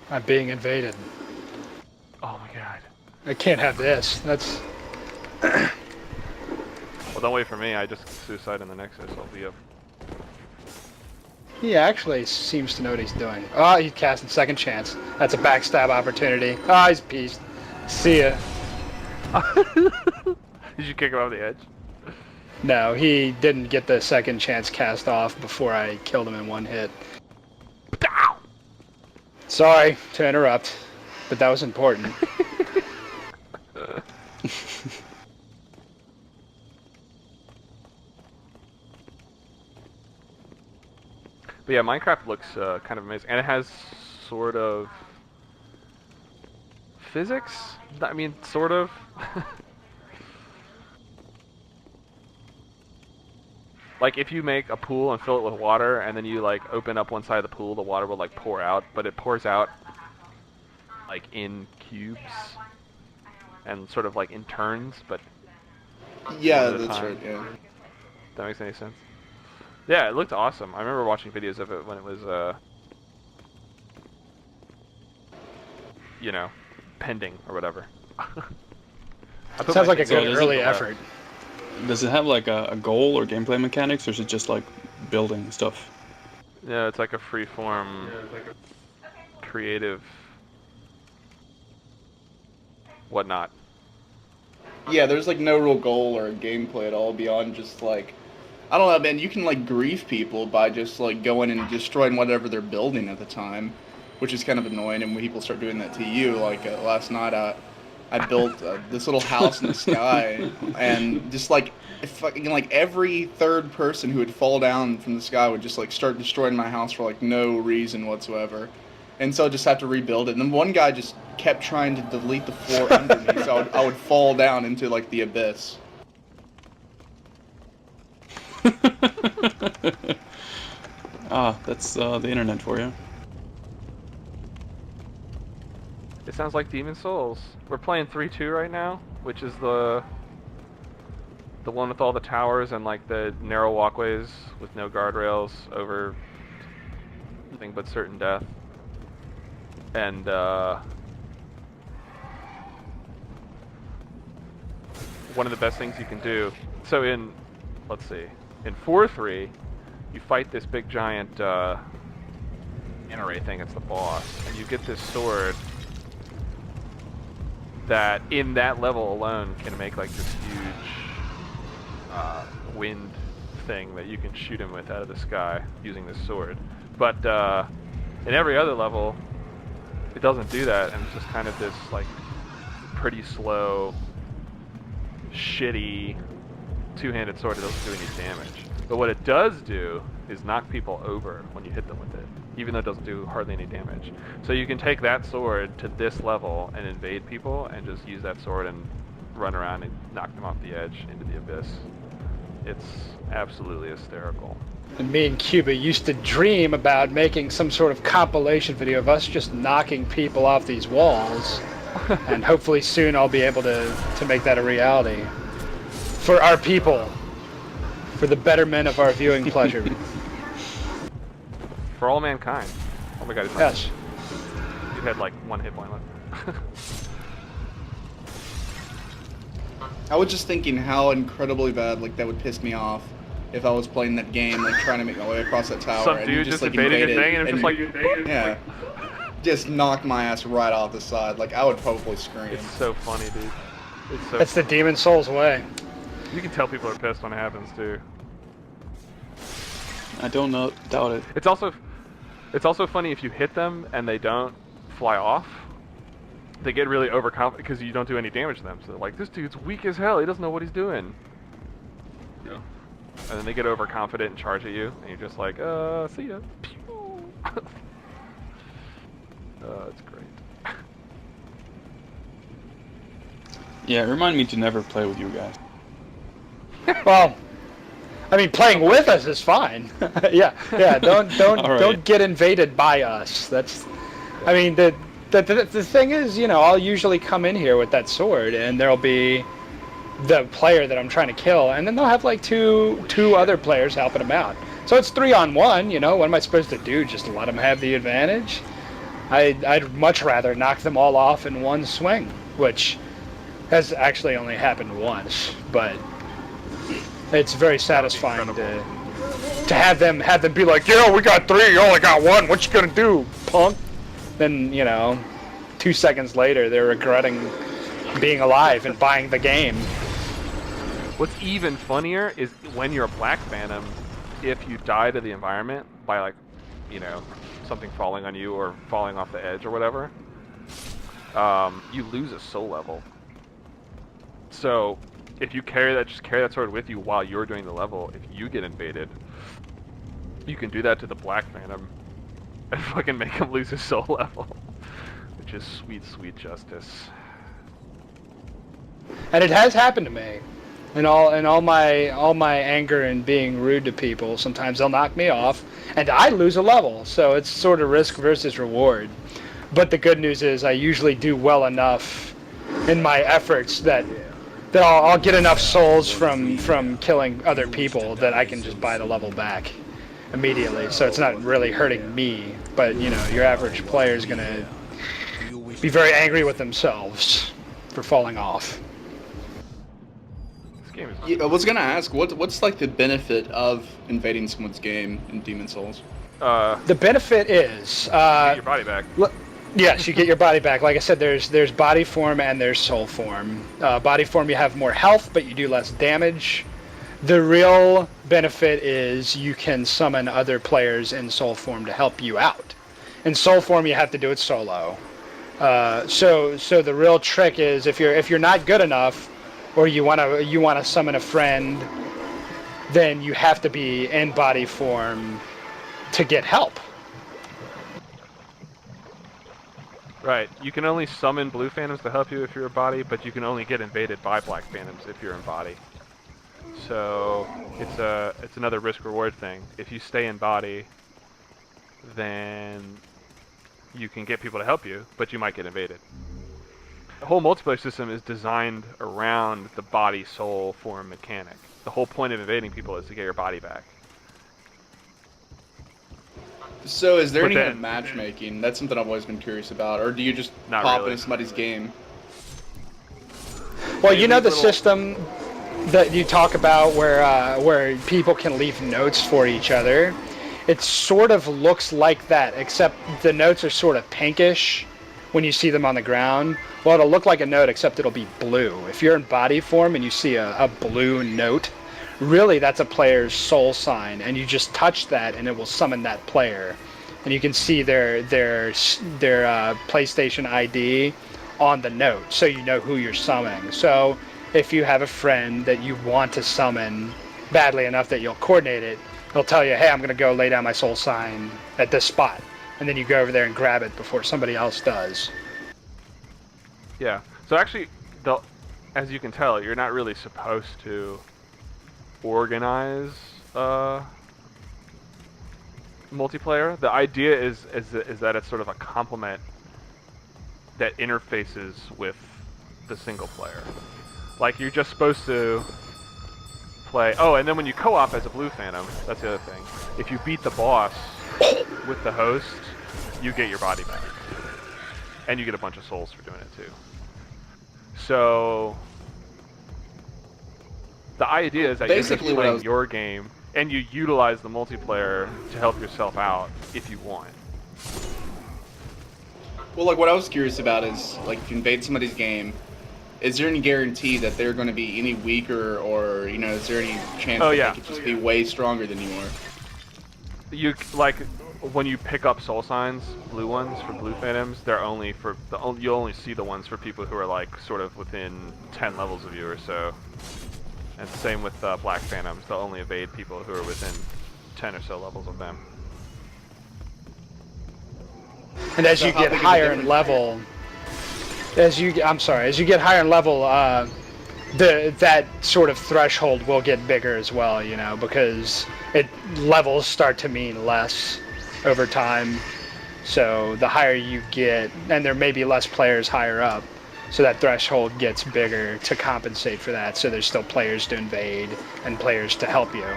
I'm being invaded. Oh my god. I can't have this. That's... Well, don't wait for me. I just suicide in the Nexus. I'll be up. He actually seems to know what he's doing. Oh, he's casting second chance. That's a backstab opportunity. Oh, he's pieced. See ya. Did you kick him off the edge? No, he didn't get the second chance cast off before I killed him in one hit. Sorry to interrupt, but that was important. But yeah, Minecraft looks kind of amazing, and it has sort of physics. I mean, sort of. Like if you make a pool and fill it with water, and then you like open up one side of the pool, the water will like pour out, but it pours out like in cubes and sort of like in turns, but yeah, that's right. Yeah. That makes any sense? Yeah, it looked awesome. I remember watching videos of it when it was, you know, pending or whatever. Sounds like a good early effort. Does it have like a goal or gameplay mechanics, or is it just like building stuff? Yeah, it's like a free-form, creative whatnot. Yeah, there's like no real goal or gameplay at all beyond just like, I don't know, man, you can like grief people by just like going and destroying whatever they're building at the time, which is kind of annoying, and when people start doing that to you, like last night I built this little house in the sky, and just like fucking like every third person who would fall down from the sky would just like start destroying my house for like no reason whatsoever. And so I just have to rebuild it. And then one guy just kept trying to delete the floor under me, so I would fall down into like the abyss. That's the internet for you. It sounds like Demon Souls. We're playing 3-2 right now, which is the one with all the towers and like the narrow walkways with no guardrails over nothing but certain death. And one of the best things you can do. So in, let's see, in 4-3, you fight this big giant Ray thing. It's the boss, and you get this sword that in that level alone can make like this huge wind thing that you can shoot him with out of the sky using this sword. But in every other level, it doesn't do that, and it's just kind of this like pretty slow, shitty two-handed sword that doesn't do any damage. But what it does do is knock people over when you hit them with it, even though it doesn't do hardly any damage. So you can take that sword to this level and invade people and just use that sword and run around and knock them off the edge into the abyss. It's absolutely hysterical. And me and Cuba used to dream about making some sort of compilation video of us just knocking people off these walls. And hopefully soon I'll be able to make that a reality. For our people. For the betterment of our viewing pleasure. For all mankind. Oh my god, it's Yes. You had like one hit point left. I was just thinking how incredibly bad like that would piss me off if I was playing that game, like trying to make my way across that tower. Some and dude just like invading invaded, a thing and it's just like... Yeah. Just knock my ass right off the side. Like, I would probably scream. It's so funny, dude. It's so That's the Demon Souls way. You can tell people are pissed when it happens, too. I don't doubt it. It's also funny if you hit them and they don't fly off. They get really overconfident because you don't do any damage to them. So they're like, this dude's weak as hell. He doesn't know what he's doing. Yeah. And then they get overconfident and charge at you, and you're just like, see ya. It's great. Yeah, remind me to never play with you guys. Well, I mean, playing with us is fine. yeah. Don't right. don't get invaded by us. That's, I mean, the thing is, you know, I'll usually come in here with that sword, and there'll be the player that I'm trying to kill, and then they'll have like two other players helping them out. So it's 3-on-1. You know, what am I supposed to do? Just let them have the advantage? I'd much rather knock them all off in one swing, which has actually only happened once, but it's very satisfying to have them be like, yo, we got 3, you only got 1, what you gonna do, punk? Then, 2 seconds later, they're regretting being alive and buying the game. What's even funnier is when you're a Black Phantom, if you die to the environment by, like, something falling on you or falling off the edge or whatever, you lose a soul level. So if you carry that sword with you while you're doing the level, if you get invaded, you can do that to the Black Phantom and fucking make him lose his soul level, which is sweet, sweet justice. And it has happened to me. And all my anger and being rude to people, sometimes they'll knock me off, and I lose a level. So it's sort of risk versus reward. But the good news is I usually do well enough in my efforts that I'll get enough souls from killing other people that I can just buy the level back immediately. So it's not really hurting me. But your average player is gonna be very angry with themselves for falling off. Yeah, I was gonna ask, what's like the benefit of invading someone's game in Demon Souls? The benefit is Get your body back. Yes, you get your body back. Like I said, there's body form and there's soul form. Body form, you have more health, but you do less damage. The real benefit is you can summon other players in soul form to help you out. In soul form, you have to do it solo. So the real trick is if you're not good enough, or you wanna summon a friend, then you have to be in body form to get help. Right. You can only summon Blue Phantoms to help you if you're a body, but you can only get invaded by Black Phantoms if you're in body. So it's another risk-reward thing. If you stay in body, then you can get people to help you, but you might get invaded. The whole multiplayer system is designed around the body-soul form mechanic. The whole point of invading people is to get your body back. So is there But any kind of then- matchmaking? That's something I've always been curious about. Or do you just Not pop really. into somebody's game? Well, Maybe the little- system that you talk about where people can leave notes for each other, it sort of looks like that, except the notes are sort of pinkish when you see them on the ground. Well, it'll look like a note, except it'll be blue. If you're in body form and you see a blue note, really that's a player's soul sign, and you just touch that and it will summon that player. And you can see their PlayStation ID on the note, so you know who you're summoning. So if you have a friend that you want to summon badly enough that you'll coordinate it, it'll tell you, hey, I'm going to go lay down my soul sign at this spot. And then you go over there and grab it before somebody else does. Yeah. So actually, as you can tell, you're not really supposed to organize multiplayer. The idea is that it's sort of a complement that interfaces with the single player. Like, you're just supposed to play... Oh, and then when you co-op as a Blue Phantom, that's the other thing. If you beat the boss with the host, you get your body back. And you get a bunch of souls for doing it, too. So... the idea is that Basically you're what just I playing was- your game, and you utilize the multiplayer to help yourself out if you want. Well, like what I was curious about is, like, if you invade somebody's game, is there any guarantee that they're going to be any weaker, or is there any chance that yeah. they could just be way stronger than you are? You like when you pick up soul signs, blue ones for Blue Phantoms, they're only for you'll only see the ones for people who are like sort of within 10 levels of you or so. And same with Black Phantoms, they'll only evade people who are within 10 or so levels of them. And as So you how get big is the higher in difference? level, as you get higher in level, that sort of threshold will get bigger as well, because levels start to mean less over time. So the higher you get, and there may be less players higher up, so that threshold gets bigger to compensate for that. So there's still players to invade and players to help you.